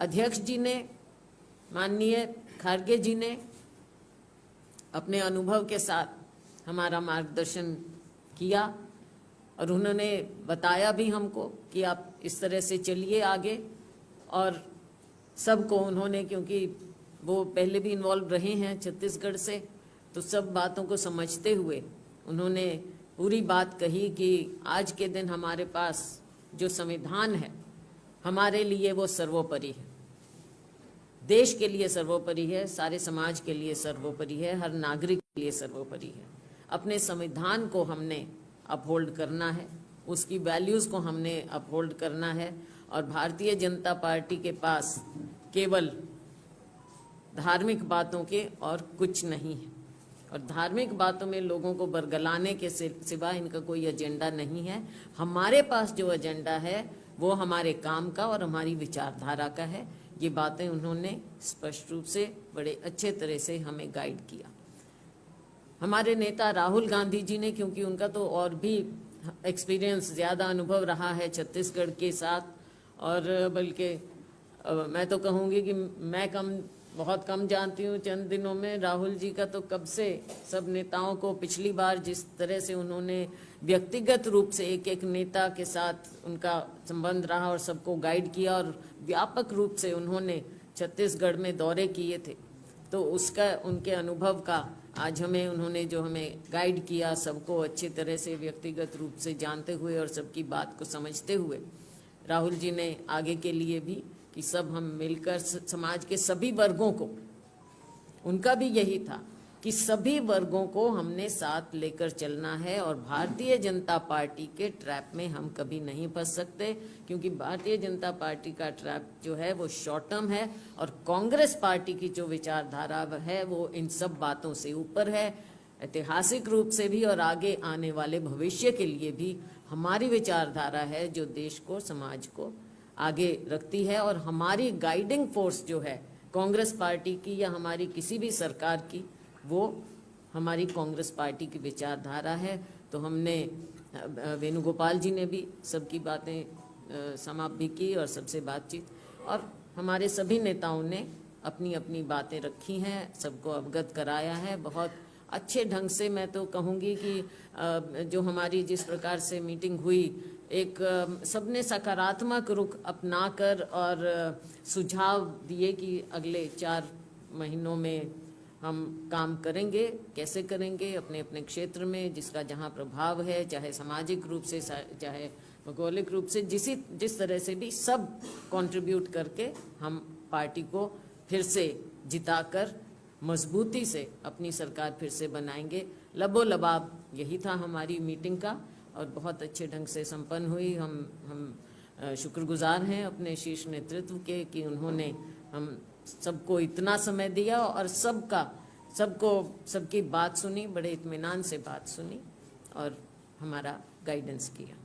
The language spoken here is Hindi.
अध्यक्ष जी ने, माननीय खारगे जी ने अपने अनुभव के साथ हमारा मार्गदर्शन किया और उन्होंने बताया भी हमको कि आप इस तरह से चलिए आगे। और सबको उन्होंने, क्योंकि वो पहले भी इन्वॉल्व रहे हैं छत्तीसगढ़ से, तो सब बातों को समझते हुए उन्होंने पूरी बात कही कि आज के दिन हमारे पास जो संविधान है हमारे लिए वो सर्वोपरि है, देश के लिए सर्वोपरि है, सारे समाज के लिए सर्वोपरि है, हर नागरिक के लिए सर्वोपरि है। अपने संविधान को हमने अपहोल्ड करना है, उसकी वैल्यूज़ को हमने अपहोल्ड करना है। और भारतीय जनता पार्टी के पास केवल धार्मिक बातों के और कुछ नहीं है, और धार्मिक बातों में लोगों को बरगलाने के सिवा इनका कोई एजेंडा नहीं है। हमारे पास जो एजेंडा है वो हमारे काम का और हमारी विचारधारा का है। ये बातें उन्होंने स्पष्ट रूप से बड़े अच्छे तरह से हमें गाइड किया। हमारे नेता राहुल गांधी जी ने, क्योंकि उनका तो और भी एक्सपीरियंस, ज़्यादा अनुभव रहा है छत्तीसगढ़ के साथ, और बल्कि मैं तो कहूँगी कि मैं बहुत कम जानती हूँ चंद दिनों में। राहुल जी का तो कब से सब नेताओं को, पिछली बार जिस तरह से उन्होंने व्यक्तिगत रूप से एक एक नेता के साथ उनका संबंध रहा और सबको गाइड किया, और व्यापक रूप से उन्होंने छत्तीसगढ़ में दौरे किए थे, तो उसका, उनके अनुभव का आज उन्होंने जो हमें गाइड किया, सबको अच्छी तरह से व्यक्तिगत रूप से जानते हुए और सबकी बात को समझते हुए, राहुल जी ने आगे के लिए भी कि सब हम मिलकर समाज के सभी वर्गों को, उनका भी यही था कि सभी वर्गों को हमने साथ लेकर चलना है, और भारतीय जनता पार्टी के ट्रैप में हम कभी नहीं फंस सकते, क्योंकि भारतीय जनता पार्टी का ट्रैप जो है वो शॉर्ट टर्म है, और कांग्रेस पार्टी की जो विचारधारा है वो इन सब बातों से ऊपर है। ऐतिहासिक रूप से भी और आगे आने वाले भविष्य के लिए भी हमारी विचारधारा है जो देश को, समाज को आगे रखती है। और हमारी गाइडिंग फोर्स जो है कांग्रेस पार्टी की या हमारी किसी भी सरकार की, वो हमारी कांग्रेस पार्टी की विचारधारा है। तो हमने, वेणुगोपाल जी ने भी सबकी बातें समाप्त भी की और सबसे बातचीत, और हमारे सभी नेताओं ने अपनी अपनी बातें रखी हैं, सबको अवगत कराया है बहुत अच्छे ढंग से। मैं तो कहूँगी कि जो हमारी जिस प्रकार से मीटिंग हुई, एक सबने सकारात्मक रुख अपनाकर और सुझाव दिए कि अगले 4 महीनों में हम काम करेंगे, कैसे करेंगे अपने अपने क्षेत्र में, जिसका जहाँ प्रभाव है, चाहे सामाजिक रूप से, चाहे भौगोलिक रूप से, जिस तरह से भी, सब कंट्रीब्यूट करके हम पार्टी को फिर से जिताकर मजबूती से अपनी सरकार फिर से बनाएंगे। लबोलबाब यही था हमारी मीटिंग का, और बहुत अच्छे ढंग से संपन्न हुई। हम शुक्रगुजार हैं अपने शीर्ष नेतृत्व के कि उन्होंने हम सबको इतना समय दिया और सबकी बात सुनी, बड़े इत्मीनान से बात सुनी और हमारा गाइडेंस किया।